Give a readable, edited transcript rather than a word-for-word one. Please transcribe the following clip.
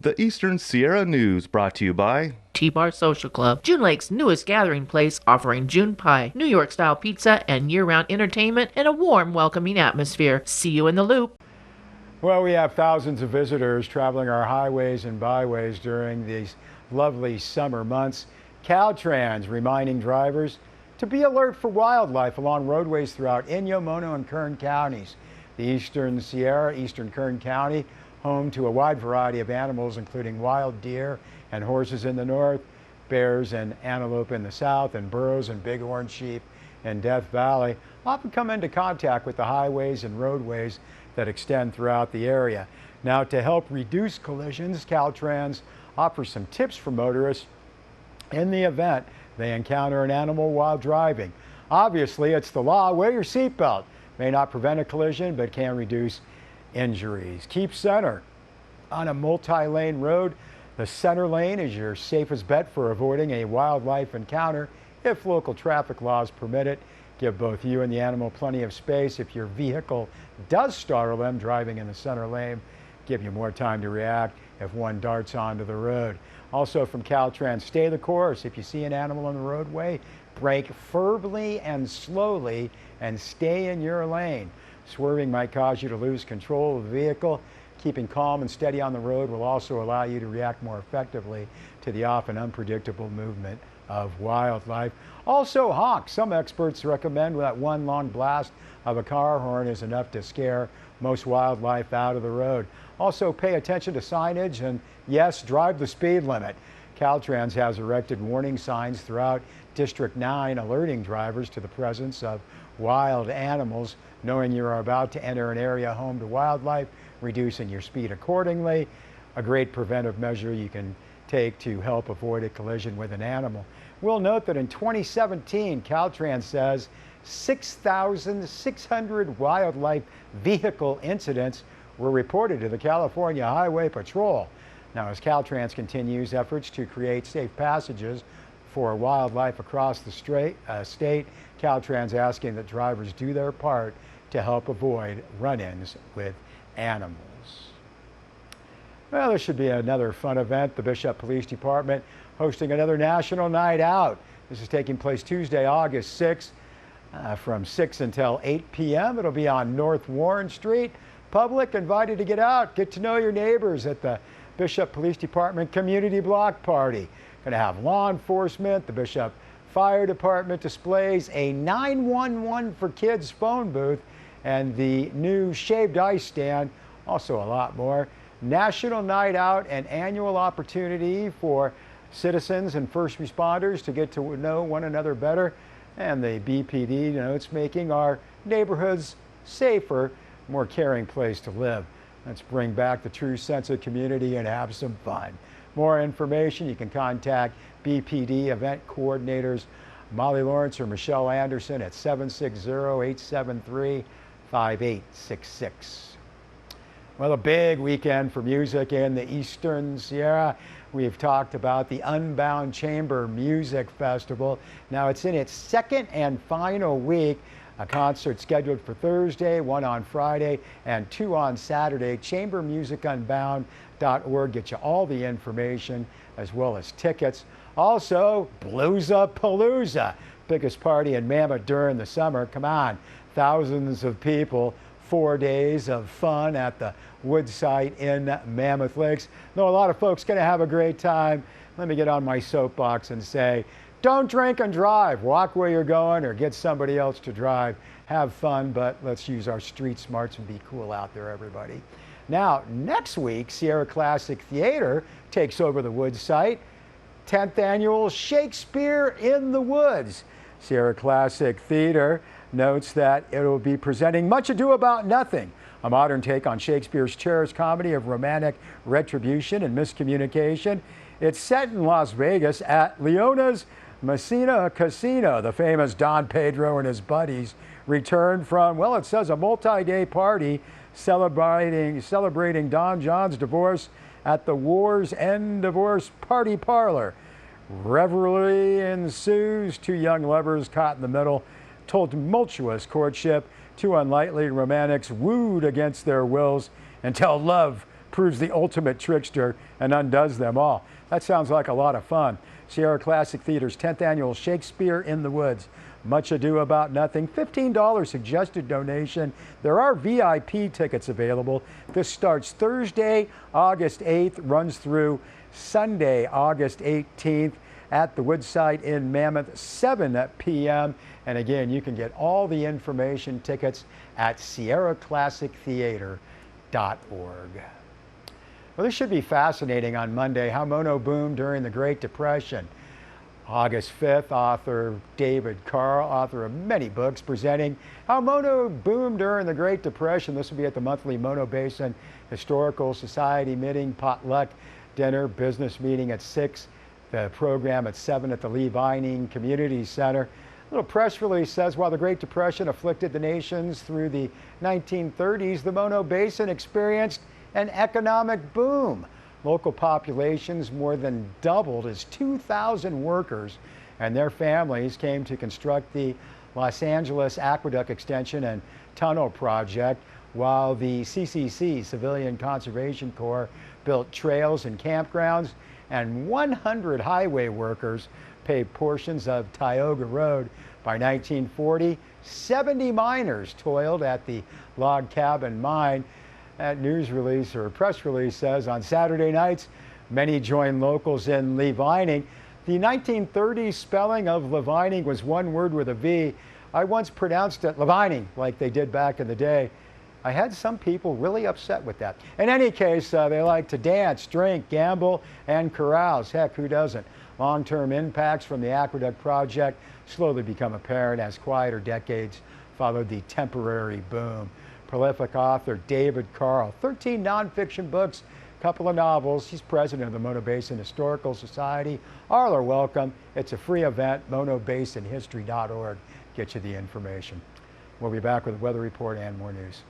The Eastern Sierra News brought to you by T-Bar Social Club, June Lake's newest gathering place, offering June pie, New York-style pizza, and year-round entertainment in a warm, welcoming atmosphere. See you in the loop. Well, we have thousands of visitors traveling our highways and byways during these lovely summer months. CalTrans reminding drivers to be alert for wildlife along roadways throughout Inyo, Mono, and Kern counties. The Eastern Sierra, Eastern Kern County, home to a wide variety of animals, including wild deer and horses in the north, bears and antelope in the south, and burros and bighorn sheep in Death Valley, often come into contact with the highways and roadways that extend throughout the area. Now, to help reduce collisions, CalTrans offers some tips for motorists in the event they encounter an animal while driving. Obviously, it's the law. Wear your seatbelt. May not prevent a collision, but can reduce injuries. Keep center. On a multi-lane road, the center lane is your safest bet for avoiding a wildlife encounter if local traffic laws permit it. Give both you and the animal plenty of space. If your vehicle does startle them driving in the center lane, give you more time to react if one darts onto the road. Also from CalTrans, stay the course. If you see an animal on the roadway, brake firmly and slowly and stay in your lane. Swerving might cause you to lose control of the vehicle. Keeping calm and steady on the road will also allow you to react more effectively to the often unpredictable movement of wildlife. Also honk. Some experts recommend that one long blast of a car horn is enough to scare most wildlife out of the road. Also pay attention to signage and yes, drive the speed limit. CalTrans has erected warning signs throughout District 9 alerting drivers to the presence of wild animals. Knowing you are about to enter an area home to wildlife, reducing your speed accordingly, a great preventive measure you can take to help avoid a collision with an animal. We'll note that in 2017, CalTrans says 6,600 wildlife vehicle incidents were reported to the California Highway Patrol. Now, as CalTrans continues efforts to create safe passages for wildlife across the state, CalTrans asking that drivers do their part to help avoid run-ins with animals. Well, there should be another fun event. The Bishop Police Department hosting another National Night Out. This is taking place Tuesday, August 6th from 6 until 8 p.m. It'll be on North Warren Street. Public invited to get out, get to know your neighbors at the Bishop Police Department Community Block Party. Going to have law enforcement, the Bishop Fire Department displays a 911 for Kids phone booth, and the new shaved ice stand, also a lot more. National Night Out, an annual opportunity for citizens and first responders to get to know one another better. And the BPD notes making our neighborhoods safer, more caring place to live. Let's bring back the true sense of community and have some fun. More information, you can contact BPD event coordinators Molly Lawrence or Michelle Anderson at 760-873-5866. Well, a big weekend for music in the Eastern Sierra. We've talked about the Unbound Chamber Music Festival. Now it's in its second and final week. A concert scheduled for Thursday, one on Friday, and two on Saturday. ChamberMusicUnbound.org gets you all the information as well as tickets. Also, Bluesapalooza, biggest party in Mammoth during the summer. Come on, thousands of people, 4 days of fun at the wood site in Mammoth Lakes. Know a lot of folks going to have a great time. Let me get on my soapbox and say, don't drink and drive. Walk where you're going or get somebody else to drive. Have fun, but let's use our street smarts and be cool out there, everybody. Now, next week, Sierra Classic Theater takes over the Woods site. 10th annual Shakespeare in the Woods. Sierra Classic Theater notes that it will be presenting Much Ado About Nothing, a modern take on Shakespeare's cherished comedy of romantic retribution and miscommunication. It's set in Las Vegas at Leona's Messina Casino. The famous Don Pedro and his buddies returned from, well, it says a multi-day party celebrating Don John's divorce at the War's End Divorce Party Parlor. Revelry ensues. Two young lovers caught in the middle, tumultuous courtship. Two unlikely romantics wooed against their wills until love proves the ultimate trickster and undoes them all. That sounds like a lot of fun. Sierra Classic Theater's 10th annual Shakespeare in the Woods. Much Ado About Nothing, $15 suggested donation. There are VIP tickets available. This starts Thursday, August 8th, runs through Sunday, August 18th at the Woodside in Mammoth, 7 p.m. And again, you can get all the information, tickets at sierraclassictheater.org. Well, this should be fascinating on Monday, how mono boomed during the Great Depression. August 5th, author David Carl, author of many books, presenting how mono boomed during the Great Depression. This will be at the monthly Mono Basin Historical Society meeting, potluck dinner, business meeting at 6, the program at 7 at the Lee Vining Community Center. A little press release says, while the Great Depression afflicted the nations through the 1930s, the Mono Basin experienced an economic boom. Local populations more than doubled as 2,000 workers and their families came to construct the Los Angeles Aqueduct Extension and Tunnel Project, while the CCC, Civilian Conservation Corps, built trails and campgrounds, and 100 highway workers paved portions of Tioga Road. By 1940, 70 miners toiled at the log cabin mine. That news release or press release says on Saturday nights, many joined locals in Lee Vining. The 1930s spelling of Levining was one word with a V. I once pronounced it Levining like they did back in the day. I had some people really upset with that. In any case, they like to dance, drink, gamble, and carouse. Heck, who doesn't? Long-term impacts from the aqueduct project slowly become apparent as quieter decades followed the temporary boom. Prolific author David Carl, 13 nonfiction books, a couple of novels. He's president of the Mono Basin Historical Society. All are welcome. It's a free event, monobasinhistory.org. Get you the information. We'll be back with a weather report and more news.